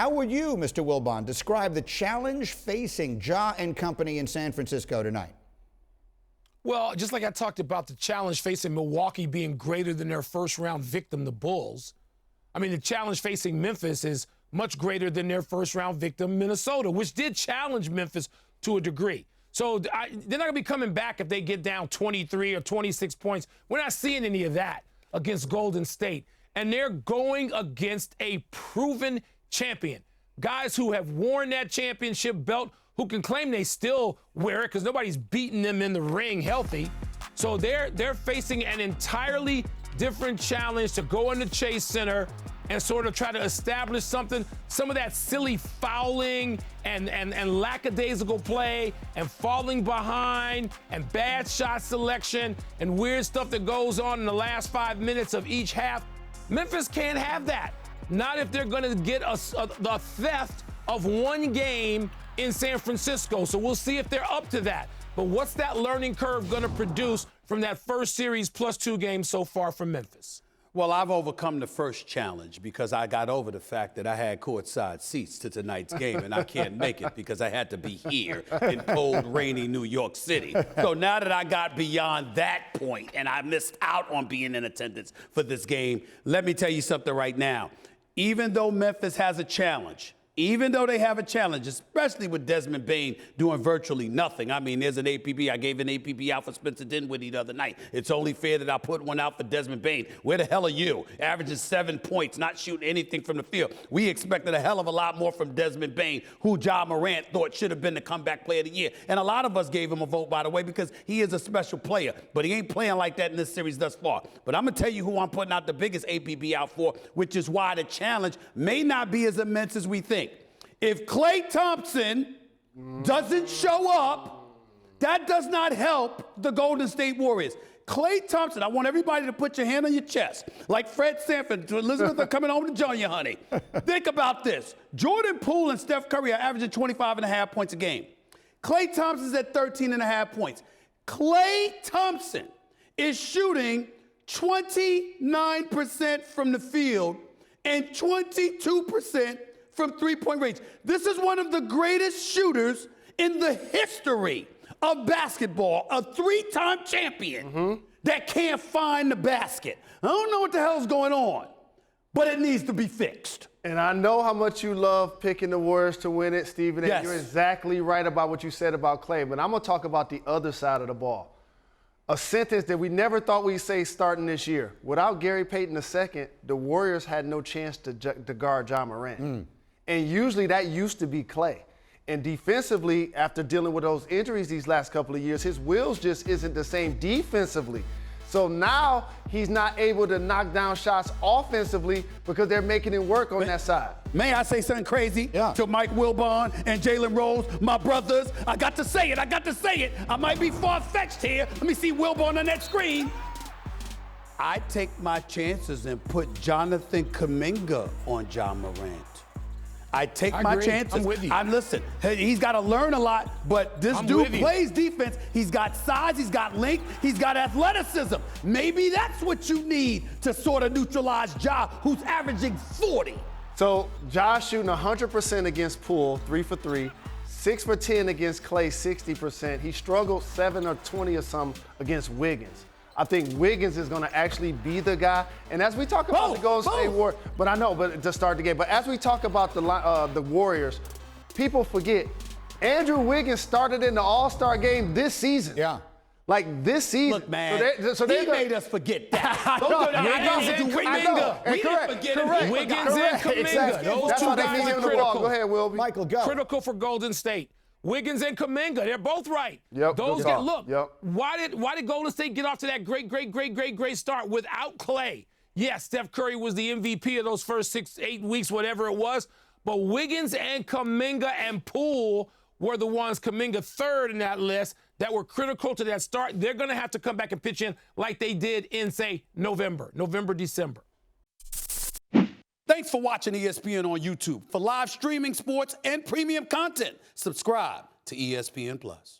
How would you, Mr. Wilbon, describe the challenge facing Ja and company in San Francisco tonight? Well, just like I talked about the challenge facing Milwaukee being greater than their first-round victim, the Bulls, I mean, the challenge facing Memphis is much greater than their first-round victim, Minnesota, which did challenge Memphis to a degree. So they're not going to be coming back if they get down 23 or 26 points. We're not seeing any of that against Golden State. And they're going against a proven champion. Guys who have worn that championship belt, who can claim they still wear it because nobody's beating them in the ring healthy. So they're facing an entirely different challenge to go in the Chase Center and sort of try to establish something. Some of that silly fouling and lackadaisical play and falling behind and bad shot selection and weird stuff that goes on in the last 5 minutes of each half. Memphis can't have that. Not if they're going to get the theft of one game in San Francisco. So we'll see if they're up to that. But what's that learning curve going to produce from that first series plus 2 games so far from Memphis? Well, I've overcome the first challenge because I got over the fact that I had courtside seats to tonight's game, and I can't make it because I had to be here in cold, rainy New York City. So now that I got beyond that point and I missed out on being in attendance for this game, let me tell you something right now. Even though Memphis has a challenge, even though they have a challenge, especially with Desmond Bane doing virtually nothing. I mean, there's an APB. I gave an APB out for Spencer Dinwiddie the other night. It's only fair that I put one out for Desmond Bane. Where the hell are you? Averaging 7 points, not shooting anything from the field. We expected a hell of a lot more from Desmond Bane, who John Morant thought should have been the comeback player of the year. And a lot of us gave him a vote, by the way, because he is a special player. But he ain't playing like that in this series thus far. But I'm going to tell you who I'm putting out the biggest APB out for, which is why the challenge may not be as immense as we think. If Klay Thompson doesn't show up, that does not help the Golden State Warriors. Klay Thompson, I want everybody to put your hand on your chest, like Fred Sanford to Elizabeth are coming home to join you, honey. Think about this. Jordan Poole and Steph Curry are averaging 25.5 points a game. Klay Thompson's at 13.5 points. Klay Thompson is shooting 29% from the field and 22% from three-point range. This is one of the greatest shooters in the history of basketball, a 3-time champion that can't find the basket. I don't know what the hell's going on, but it needs to be fixed. And I know how much you love picking the Warriors to win it, Stephen, and yes, you're exactly right about what you said about Klay, but I'm going to talk about the other side of the ball. A sentence that we never thought we'd say starting this year. Without Gary Payton II, the Warriors had no chance to guard John Morant. And usually that used to be Klay. And defensively, after dealing with those injuries these last couple of years, his wheels just isn't the same defensively. So now he's not able to knock down shots offensively because they're making him work on that side. May I say something crazy to Mike Wilbon and Jalen Rose, my brothers? I got to say it. I might be far-fetched here. Let me see Wilbon on that screen. I take my chances and put Jonathan Kuminga on John Morant. I take my chances. I'm with you. Listen, he's got to learn a lot, but this dude plays defense. He's got size, he's got length, he's got athleticism. Maybe that's what you need to sort of neutralize Ja, who's averaging 40. So Josh shooting 100% against Poole, 3 for 3, 6 for 10 against Klay, 60%. He struggled 7 or 20 or something against Wiggins. I think Wiggins is going to actually be the guy. And as we talk about the Golden State Warriors, but to start the game, but as we talk about the Warriors, people forget Andrew Wiggins started in the All-Star game this season. Yeah. Like this season. Look, man, he made us forget that. Wiggins and Kuminga. Exactly. Those two guys are critical. Go ahead, Wilby. Michael, go. Critical for Golden State. Wiggins and Kuminga, they're both right. Yep, those get look. Yep. Why did Golden State get off to that great start without Klay? Yes, Steph Curry was the MVP of those first 6-8 weeks, whatever it was. But Wiggins and Kuminga and Poole were the ones, Kuminga third in that list, that were critical to that start. They're going to have to come back and pitch in like they did in, say, November, December. Thanks for watching ESPN on YouTube. For live streaming, sports, and premium content, subscribe to ESPN+.